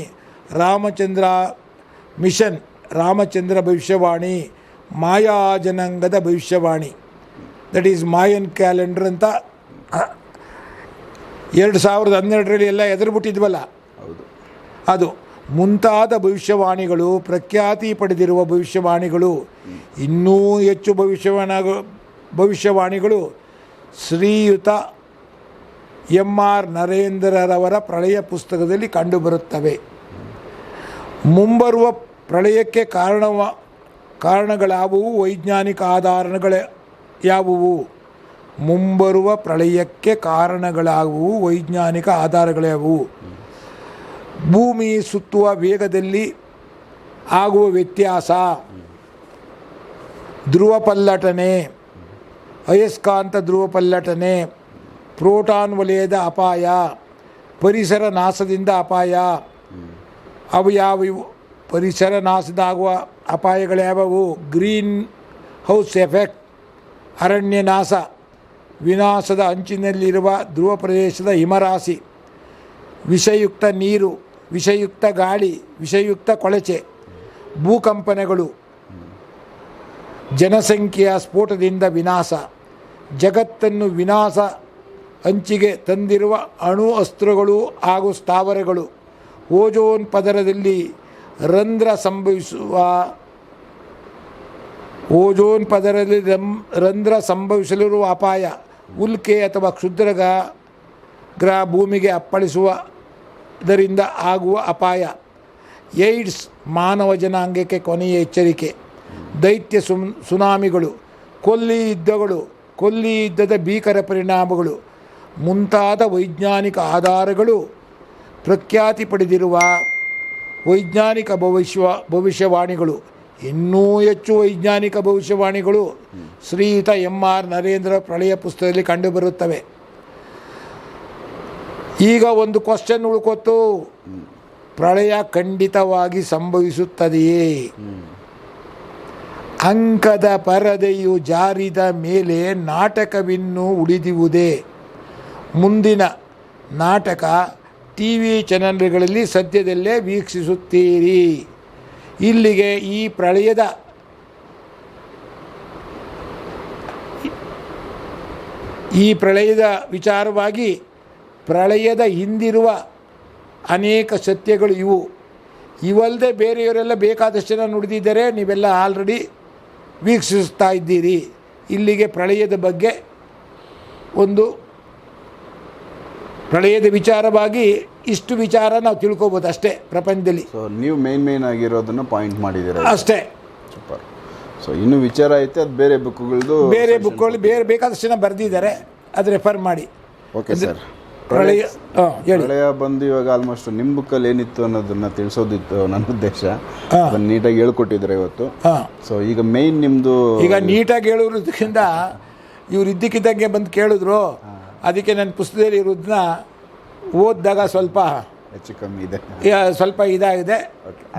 ರಾಮಚಂದ್ರ ಮಿಷನ್ ರಾಮಚಂದ್ರ ಭವಿಷ್ಯವಾಣಿ, ಮಾಯಾ ಜನಾಂಗದ ಭವಿಷ್ಯವಾಣಿ, ದಟ್ ಈಸ್ ಮಾಯನ್ ಕ್ಯಾಲೆಂಡರ್ ಅಂತ 2012ರಲ್ಲಿ ಎಲ್ಲ ಎದುರುಬಿಟ್ಟಿದ್ವಲ್ಲ ಹೌದು. ಅದು ಮುಂತಾದ ಭವಿಷ್ಯವಾಣಿಗಳು, ಪ್ರಖ್ಯಾತಿ ಪಡೆದಿರುವ ಭವಿಷ್ಯವಾಣಿಗಳು, ಇನ್ನೂ ಹೆಚ್ಚು ಭವಿಷ್ಯವಾಣಿಗಳು ಶ್ರೀಯುತ M.R. ನರೇಂದ್ರರವರ ಪ್ರಳಯ ಪುಸ್ತಕದಲ್ಲಿ ಕಂಡುಬರುತ್ತವೆ. ಮುಂಬರುವ ಪ್ರಳಯಕ್ಕೆ ಕಾರಣಗಳಾವುವು, ವೈಜ್ಞಾನಿಕ ಆಧಾರಗಳ ಯಾವುವು? ಮುಂಬರುವ ಪ್ರಳಯಕ್ಕೆ ಕಾರಣಗಳಾವುವು, ವೈಜ್ಞಾನಿಕ ಆಧಾರಗಳ್ಯಾವುವು? ಭೂಮಿ ಸುತ್ತುವ ವೇಗದಲ್ಲಿ ಆಗುವ ವ್ಯತ್ಯಾಸ, ಧ್ರುವ ಪಲ್ಲಟನೆ, ಅಯಸ್ಕಾಂತ ಧ್ರುವ ಪಲ್ಲಟನೆ, ಪ್ರೋಟಾನ್ ವಲಯದ ಅಪಾಯ, ಪರಿಸರ ನಾಶದಿಂದ ಅಪಾಯ. ಅವು ಯಾವುವು? ಪರಿಸರ ನಾಶದಾಗುವ ಅಪಾಯಗಳ್ಯಾವುವು? ಗ್ರೀನ್ ಹೌಸ್ ಎಫೆಕ್ಟ್, ಅರಣ್ಯ ನಾಶ, ವಿನಾಶದ ಅಂಚಿನಲ್ಲಿರುವ ಧ್ರುವ ಪ್ರದೇಶದ ಹಿಮರಾಶಿ, ವಿಷಯುಕ್ತ ನೀರು, ವಿಷಯುಕ್ತ ಗಾಳಿ, ವಿಷಯುಕ್ತ ಕೊಳಚೆ, ಭೂಕಂಪನಗಳು, ಜನಸಂಖ್ಯೆಯ ಸ್ಫೋಟದಿಂದ ವಿನಾಶ, ಜಗತ್ತನ್ನು ವಿನಾಶ ಅಂಚಿಗೆ ತಂದಿರುವ ಅಣು ಅಸ್ತ್ರಗಳು ಹಾಗೂ ಸ್ಥಾವರಗಳು, ಓಜೋನ್ ಪದರದಲ್ಲಿ ರಂಧ್ರ ಸಂಭವಿಸಲಿರುವ ಅಪಾಯ, ಉಲ್ಕೆ ಅಥವಾ ಕ್ಷುದ್ರ ಗ್ರಹ ಭೂಮಿಗೆ ಅಪ್ಪಳಿಸುವುದರಿಂದ ಆಗುವ ಅಪಾಯ, ಏಡ್ಸ್ ಮಾನವ ಜನಾಂಗಕ್ಕೆ ಕೊನೆಯ ಎಚ್ಚರಿಕೆ, ದೈತ್ಯ ಸುನಾಮಿಗಳು, ಕೊಲ್ಲಿ ಯುದ್ಧದ ಭೀಕರ ಪರಿಣಾಮಗಳು ಮುಂತಾದ ವೈಜ್ಞಾನಿಕ ಆಧಾರಗಳು ಪ್ರಖ್ಯಾತಿ ಪಡೆದಿರುವ ವೈಜ್ಞಾನಿಕ ಭವಿಷ್ಯವಾಣಿಗಳು. ಇನ್ನೂ ಹೆಚ್ಚು ವೈಜ್ಞಾನಿಕ ಭವಿಷ್ಯವಾಣಿಗಳು ಶ್ರೀಯುತ M.R. ನರೇಂದ್ರ ಪ್ರಳಯ ಪುಸ್ತಕದಲ್ಲಿ ಕಂಡುಬರುತ್ತವೆ. ಈಗ ಒಂದು ಕ್ವಶನ್ ಉಳ್ಕೊತ್ತು, ಪ್ರಳಯ ಖಂಡಿತವಾಗಿ ಸಂಭವಿಸುತ್ತದೆಯೇ? ಅಂಕದ ಪರದೆಯು ಜಾರಿದ ಮೇಲೆ ನಾಟಕವಿನ್ನೂ ಉಳಿದಿರುವುದೇ? ಮುಂದಿನ ನಾಟಕ TV ಚಾನೆಲ್ಗಳಲ್ಲಿ ಸದ್ಯದಲ್ಲೇ ವೀಕ್ಷಿಸುತ್ತೀರಿ. ಇಲ್ಲಿಗೆ ಈ ಪ್ರಳಯದ ವಿಚಾರವಾಗಿ ಪ್ರಳಯದ ಹಿಂದಿರುವ ಅನೇಕ ಸತ್ಯಗಳು ಇವಲ್ಲದೆ ಬೇರೆಯವರೆಲ್ಲ ಬೇಕಾದಷ್ಟು ಜನ ನುಡಿದಿದ್ದಾರೆ, ನೀವೆಲ್ಲ ಆಲ್ರೆಡಿ ವೀಕ್ಷಿಸ್ತಾ ಇದ್ದೀರಿ. ಇಲ್ಲಿಗೆ ಪ್ರಳಯದ ಬಗ್ಗೆ ಒಂದು ಪ್ರಳಯದ ವಿಚಾರವಾಗಿ ಇಷ್ಟು ವಿಚಾರ ನಾವು ತಿಳ್ಕೊಬೋದು ಅಷ್ಟೇ ಪ್ರಪಂಚದಲ್ಲಿ. ಸೊ ನೀವು ಮೇನ್ ಆಗಿರೋದನ್ನು ಪಾಯಿಂಟ್ ಮಾಡಿದ್ದೀರಾ ಅಷ್ಟೇ. ಸೂಪರ್. ಸೊ ಇನ್ನೂ ವಿಚಾರ ಐತೆ, ಅದು ಬೇರೆ ಬುಕ್ಗಳು ಬೇರೆ ಬೇಕಾದಷ್ಟು ಜನ ಬರೆದಿದ್ದಾರೆ, ಅದು ರೆಫರ್ ಮಾಡಿ. Okay sir. ಪ್ರಳಯ ಬಂದು ಇವಾಗ ಆಲ್ಮೋಸ್ಟ್ ನಿಮ್ಮ ಬುಕ್ಕಲ್ಲಿ ಏನಿತ್ತು ಅನ್ನೋದನ್ನ ತಿಳಿಸೋದಿತ್ತು ನನ್ನ ಉದ್ದೇಶ. ಅದನ್ನು ನೀಟಾಗಿ ಹೇಳ್ಕೊಟ್ಟಿದ್ದಾರೆ ಇವತ್ತು. ಸೊ ಈಗ ಮೇನ್ ನಿಮ್ಮದು ಈಗ ನೀಟಾಗಿ ಹೇಳೋದ್ರಿಂದ ಇವ್ರು ಇದ್ದಕ್ಕಿದ್ದಂಗೆ ಬಂದು ಕೇಳಿದ್ರು, ಅದಕ್ಕೆ ನನ್ನ ಪುಸ್ತಕದಲ್ಲಿ ಇರೋದನ್ನ ಓದಿದಾಗ ಸ್ವಲ್ಪ ಹೆಚ್ಚು ಕಮ್ಮಿ ಇದೆ, ಸ್ವಲ್ಪ ಇದಾಗಿದೆ,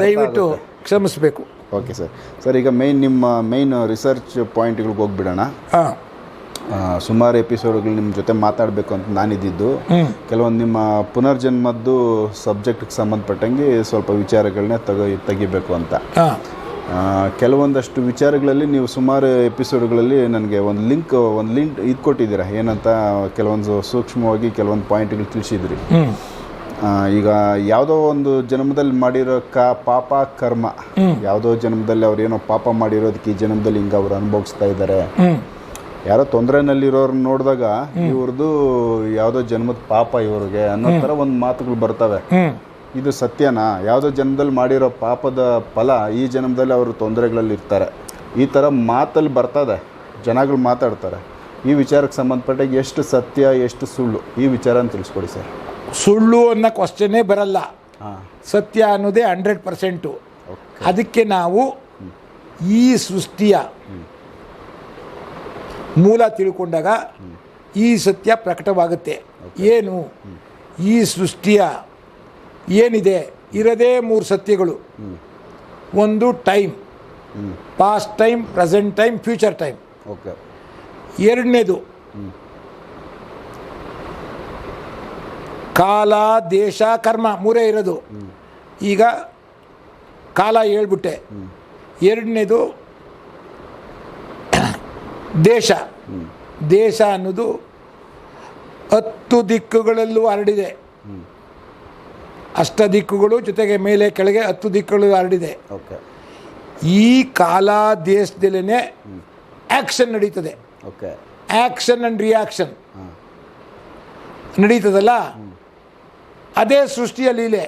ದಯವಿಟ್ಟು ಕ್ಷಮಿಸಬೇಕು. Okay sir. ಸರ್ ಈಗ ನಿಮ್ಮ ಮೇನ್ ರಿಸರ್ಚ್ ಪಾಯಿಂಟ್ಗಳಿಗೆ ಹೋಗ್ಬಿಡೋಣ. ಸುಮಾರು ಎಪಿಸೋಡ್ಗಳು ನಿಮ್ಮ ಜೊತೆ ಮಾತಾಡಬೇಕು ಅಂತ ನಾನಿದ್ದಿದ್ದು. ಕೆಲವೊಂದು ನಿಮ್ಮ ಪುನರ್ಜನ್ಮದ್ದು ಸಬ್ಜೆಕ್ಟ್ಗೆ ಸಂಬಂಧಪಟ್ಟಂಗೆ ಸ್ವಲ್ಪ ವಿಚಾರಗಳನ್ನ ತೆಗಿಬೇಕು ಅಂತ. ಕೆಲವೊಂದಷ್ಟು ವಿಚಾರಗಳಲ್ಲಿ ನೀವು ಸುಮಾರು ಎಪಿಸೋಡ್ಗಳಲ್ಲಿ ನನಗೆ ಒಂದು ಲಿಂಕ್ ಇದು ಕೊಟ್ಟಿದ್ದೀರಾ, ಏನಂತ ಕೆಲವೊಂದು ಸೂಕ್ಷ್ಮವಾಗಿ ಕೆಲವೊಂದು ಪಾಯಿಂಟ್ಗಳು ತಿಳಿಸಿದ್ರಿ. ಈಗ ಯಾವುದೋ ಒಂದು ಜನ್ಮದಲ್ಲಿ ಮಾಡಿರೋ ಪಾಪ ಕರ್ಮ, ಯಾವುದೋ ಜನ್ಮದಲ್ಲಿ ಅವ್ರು ಏನೋ ಪಾಪ ಮಾಡಿರೋದಕ್ಕೆ ಈ ಜನ್ಮದಲ್ಲಿ ಹಿಂಗೆ ಅವ್ರು ಅನುಭವಿಸ್ತಾ ಇದ್ದಾರೆ. ಯಾರೋ ತೊಂದರೆನಲ್ಲಿರೋರನ್ನ ನೋಡಿದಾಗ ಇವ್ರದ್ದು ಯಾವುದೋ ಜನ್ಮದ ಪಾಪ ಇವ್ರಿಗೆ ಅನ್ನೋ ಥರ ಒಂದು ಮಾತುಗಳು ಬರ್ತವೆ. ಇದು ಸತ್ಯನಾ? ಯಾವುದೋ ಜನ್ಮದಲ್ಲಿ ಮಾಡಿರೋ ಪಾಪದ ಫಲ ಈ ಜನ್ಮದಲ್ಲಿ ಅವರು ತೊಂದರೆಗಳಲ್ಲಿ ಇರ್ತಾರೆ, ಈ ಥರ ಮಾತಲ್ಲಿ ಬರ್ತದೆ, ಜನಗಳು ಮಾತಾಡ್ತಾರೆ. ಈ ವಿಚಾರಕ್ಕೆ ಸಂಬಂಧಪಟ್ಟಾಗ ಎಷ್ಟು ಸತ್ಯ ಎಷ್ಟು ಸುಳ್ಳು, ಈ ವಿಚಾರನ ತಿಳಿಸ್ಕೊಡಿ ಸರ್. ಸುಳ್ಳು ಅನ್ನೋ ಕ್ವಶನ್ನೇ ಬರಲ್ಲ, ಸತ್ಯ ಅನ್ನೋದೇ 100%. ಅದಕ್ಕೆ ನಾವು ಈ ಸೃಷ್ಟಿಯ ಮೂಲ ತಿಳ್ಕೊಂಡಾಗ ಈ ಸತ್ಯ ಪ್ರಕಟವಾಗುತ್ತೆ. ಏನು ಈ ಸೃಷ್ಟಿಯ ಏನಿದೆ, ಇರದೇ 3 ಸತ್ಯಗಳು. ಒಂದು time, past time, present time, future time. Okay. ಎರಡನೇದು ಕಾಲ, ದೇಶ, ಕರ್ಮ, 3 ಇರೋದು. ಈಗ ಕಾಲ ಹೇಳ್ಬಿಟ್ಟೆ, ಎರಡನೇದು ದೇಶ. ದೇಶ ಅನ್ನೋದು 10 ದಿಕ್ಕುಗಳಲ್ಲೂ ಹರಡಿದೆ. ಅಷ್ಟ ದಿಕ್ಕುಗಳು ಜೊತೆಗೆ ಮೇಲೆ ಕೆಳಗೆ 10 ದಿಕ್ಕುಗಳು ಹರಡಿದೆ. ಓಕೆ. ಈ ಕಾಲ ದೇಶದಲ್ಲೇ ಆ್ಯಕ್ಷನ್ ನಡೀತದೆ. ಓಕೆ. ಆ್ಯಕ್ಷನ್ ಆ್ಯಂಡ್ ರಿಯಾಕ್ಷನ್ ನಡೀತದಲ್ಲ, ಅದೇ ಸೃಷ್ಟಿಯ ಲೀಲೆ.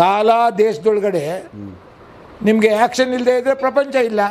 ಕಾಲ ದೇಶದೊಳಗಡೆ ನಿಮಗೆ ಆ್ಯಕ್ಷನ್ ಇಲ್ಲದೆ ಇದ್ದರೆ ಪ್ರಪಂಚ ಇಲ್ಲ.